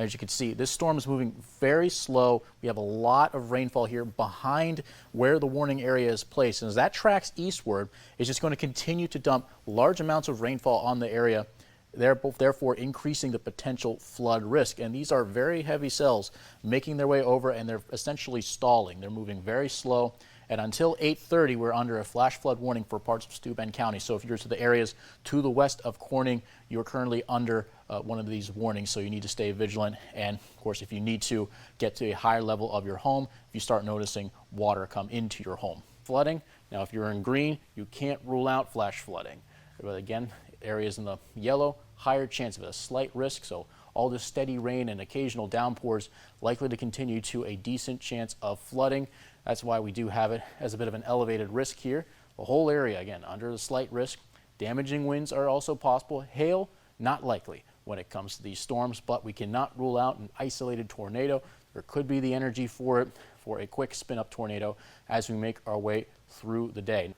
As you can see, this storm is moving very slow. We have a lot of rainfall here behind where the warning area is placed. And as that tracks eastward, it's just going to continue to dump large amounts of rainfall on the area, therefore increasing the potential flood risk. And these are very heavy cells making their way over, and they're essentially stalling. They're moving very slow. And until 8:30, we're under a flash flood warning for parts of Steuben County. So if you're to the areas to the west of Corning, you're currently under one of these warnings. So you need to stay vigilant. And of course, if you need to get to a higher level of your home, if you start noticing water come into your home. Flooding. Now, if you're in green, you can't rule out flash flooding. But again, areas in the yellow, higher chance of a slight risk. So all this steady rain and occasional downpours likely to continue to a decent chance of flooding. That's why we do have it as a bit of an elevated risk here. The whole area, again, under the slight risk. Damaging winds are also possible. Hail, not likely when it comes to these storms, but we cannot rule out an isolated tornado. There could be the energy for it for a quick spin-up tornado as we make our way through the day.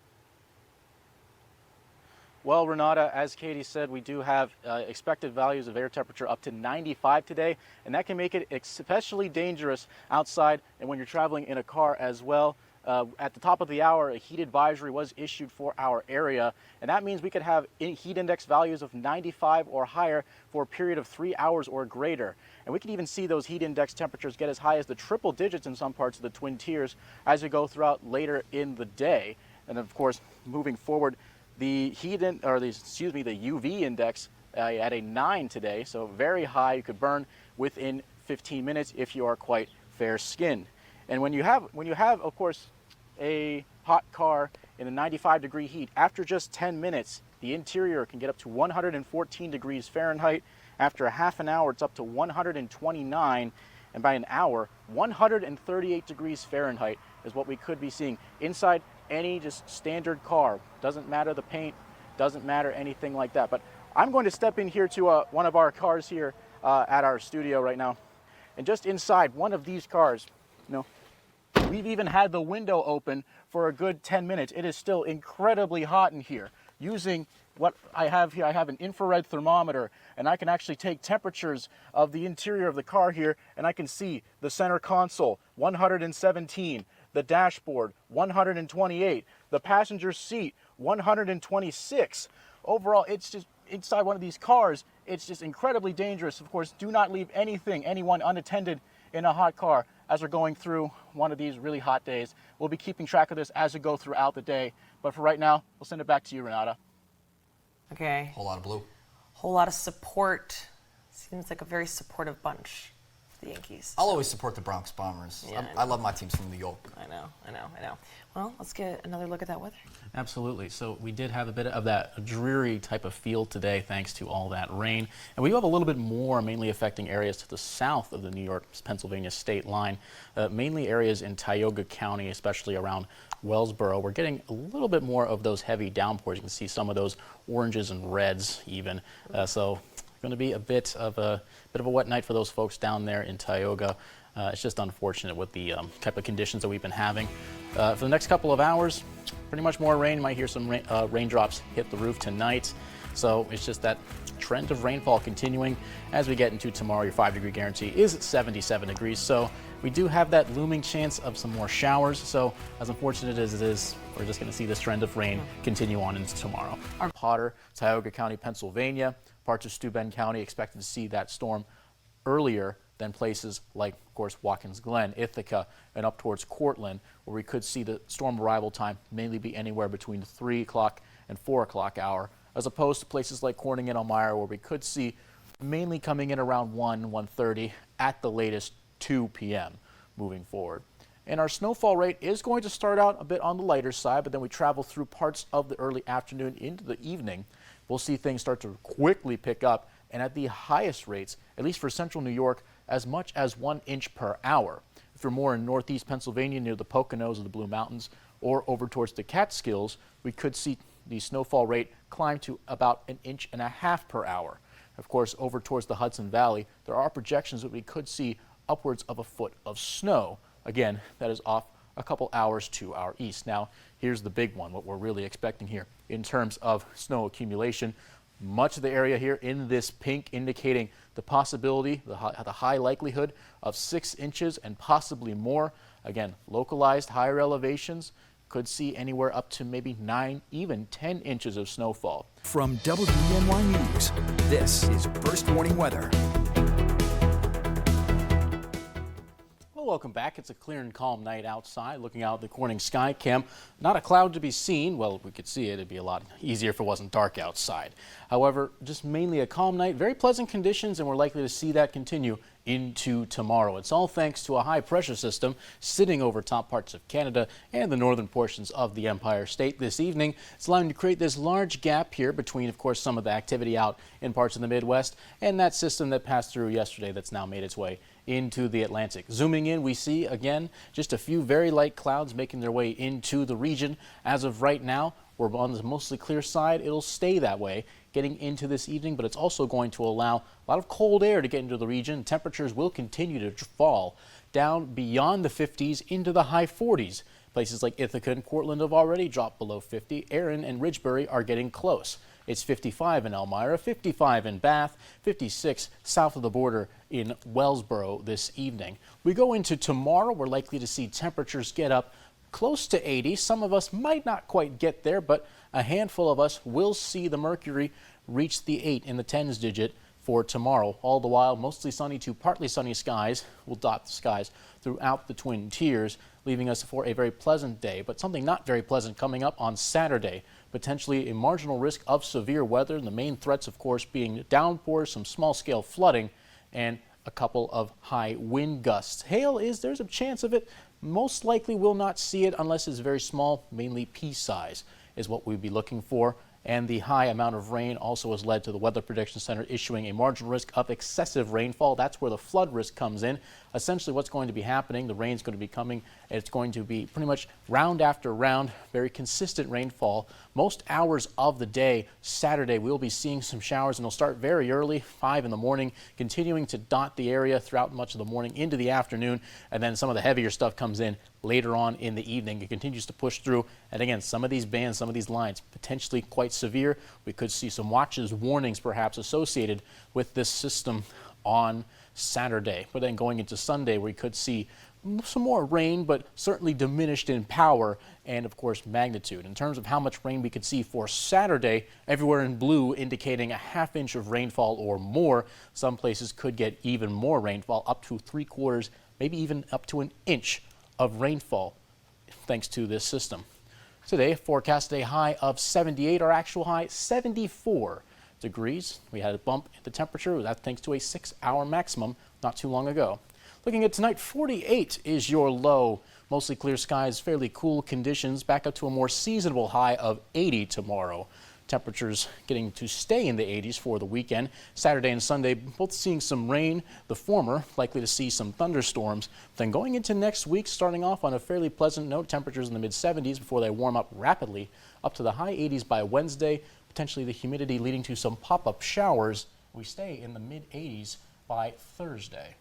Well, Renata, as Katie said, we do have expected values of air temperature up to 95 today, and that can make it especially dangerous outside and when you're traveling in a car as well. At the top of the hour, a heat advisory was issued for our area, and that means we could have heat index values of 95 or higher for a period of 3 hours or greater. And we can even see those heat index temperatures get as high as the triple digits in some parts of the Twin Tiers as we go throughout later in the day. And of course, moving forward, the UV index at a 9 today, so very high. You could burn within 15 minutes if you are quite fair-skinned. And when you have, of course, a hot car in a 95-degree heat, after just 10 minutes, the interior can get up to 114 degrees Fahrenheit. After a half an hour, it's up to 129, and by an hour, 138 degrees Fahrenheit is what we could be seeing inside any just standard car. Doesn't matter the paint, doesn't matter anything like that. But I'm going to step in here to one of our cars here at our studio right now. And just inside one of these cars, we've even had the window open for a good 10 minutes. It is still incredibly hot in here. Using what I have here, I have an infrared thermometer, and I can actually take temperatures of the interior of the car here, and I can see the center console, 117, the dashboard, 128, the passenger seat, 126. Overall, it's just inside one of these cars, it's just incredibly dangerous. Of course, do not leave anyone unattended in a hot car as we're going through one of these really hot days. We'll be keeping track of this as we go throughout the day. But for right now, we'll send it back to you, Renata. Okay. Whole lot of blue. Whole lot of support. Seems like a very supportive bunch, the Yankees. I'll always support the Bronx Bombers. Yeah, I love my teams from New York. I know. Well, let's get another look at that weather. Absolutely. So we did have a bit of that dreary type of feel today thanks to all that rain. And we do have a little bit more mainly affecting areas to the south of the New York-Pennsylvania state line, mainly areas in Tioga County, especially around Wellsboro. We're getting a little bit more of those heavy downpours. You can see some of those oranges and reds even. So going to be a bit of a wet night for those folks down there in Tioga. It's just unfortunate with the type of conditions that we've been having. For the next couple of hours, pretty much more rain. You might hear some raindrops hit the roof tonight. So it's just that trend of rainfall continuing as we get into tomorrow. Your 5-degree guarantee is 77 degrees. So we do have that looming chance of some more showers. So as unfortunate as it is, we're just going to see this trend of rain continue on into tomorrow. Potter, Tioga County, Pennsylvania, parts of Steuben County expected to see that storm earlier than places like, of course, Watkins Glen, Ithaca, and up towards Cortland, where we could see the storm arrival time mainly be anywhere between the 3 o'clock and 4 o'clock hour, as opposed to places like Corning and Elmira, where we could see mainly coming in around 1:30, at the latest 2 p.m. moving forward. And our snowfall rate is going to start out a bit on the lighter side, but then we travel through parts of the early afternoon into the evening. We'll see things start to quickly pick up, and at the highest rates, at least for central New York, as much as 1 inch per hour. If you're more in northeast Pennsylvania near the Poconos or the Blue Mountains, or over towards the Catskills, we could see the snowfall rate climb to about 1.5 inches per hour. Of course, over towards the Hudson Valley, there are projections that we could see upwards of 1 foot of snow. Again, that is off a couple hours to our east. Now, here's the big one, what we're really expecting here in terms of snow accumulation. much of the area here in this pink, indicating the possibility, the high likelihood of 6 inches and possibly more. Again, localized higher elevations could see anywhere up to maybe 9, even 10 inches of snowfall. From WNY News, this is First Warning Weather. Well, welcome back. It's a clear and calm night outside. Looking out the Corning sky cam, not a cloud to be seen. Well, if we could see it, it'd be a lot easier if it wasn't dark outside. However, just mainly a calm night, very pleasant conditions, and we're likely to see that continue into tomorrow. It's all thanks to a high pressure system sitting over top parts of Canada and the northern portions of the Empire State this evening. It's allowing to create this large gap here between, of course, some of the activity out in parts of the Midwest and that system that passed through yesterday that's now made its way into the Atlantic. Zooming in, we see again just a few very light clouds making their way into the region. As of right now, we're on the mostly clear side. It'll stay that way getting into this evening, but it's also going to allow a lot of cold air to get into the region. Temperatures will continue to fall down beyond the 50s into the high 40s. Places like Ithaca and Cortland have already dropped below 50. Erin and Ridgebury are getting close. It's 55 in Elmira, 55 in Bath, 56 south of the border in Wellsboro this evening. We go into tomorrow, we're likely to see temperatures get up close to 80. Some of us might not quite get there, but a handful of us will see the mercury reach the 8 in the tens digit for tomorrow. All the while, mostly sunny to partly sunny skies will dot the skies throughout the Twin Tiers, leaving us for a very pleasant day. But something not very pleasant coming up on Saturday. Potentially a marginal risk of severe weather. The main threats, of course, being downpours, some small-scale flooding, and a couple of high wind gusts. Hail there's a chance of it. Most likely will not see it unless it's very small, mainly pea size is what we'd be looking for. And the high amount of rain also has led to the Weather Prediction Center issuing a marginal risk of excessive rainfall. That's where the flood risk comes in. Essentially what's going to be happening, the rain's going to be coming, and it's going to be pretty much round after round, very consistent rainfall. Most hours of the day, Saturday, we'll be seeing some showers, and they'll start very early, 5 in the morning, continuing to dot the area throughout much of the morning into the afternoon, and then some of the heavier stuff comes in later on in the evening. It continues to push through, and again, some of these bands, some of these lines, potentially quite severe. We could see some watches, warnings perhaps associated with this system on Saturday. But then going into Sunday, we could see some more rain, but certainly diminished in power and, of course, magnitude. In terms of how much rain we could see for Saturday, everywhere in blue indicating a ½ inch of rainfall or more. Some places could get even more rainfall, up to 3/4, maybe even up to an inch of rainfall, thanks to this system. Today, forecasted a high of 78, our actual high 74 degrees. We had a bump in the temperature, that thanks to a 6-hour maximum not too long ago. Looking at tonight, 48 is your low. Mostly clear skies, fairly cool conditions, back up to a more seasonable high of 80 tomorrow. Temperatures getting to stay in the 80s for the weekend. Saturday and Sunday, both seeing some rain. The former likely to see some thunderstorms. Then going into next week, starting off on a fairly pleasant note, temperatures in the mid-70s before they warm up rapidly up to the high 80s by Wednesday. Potentially the humidity leading to some pop-up showers. We stay in the mid-80s by Thursday.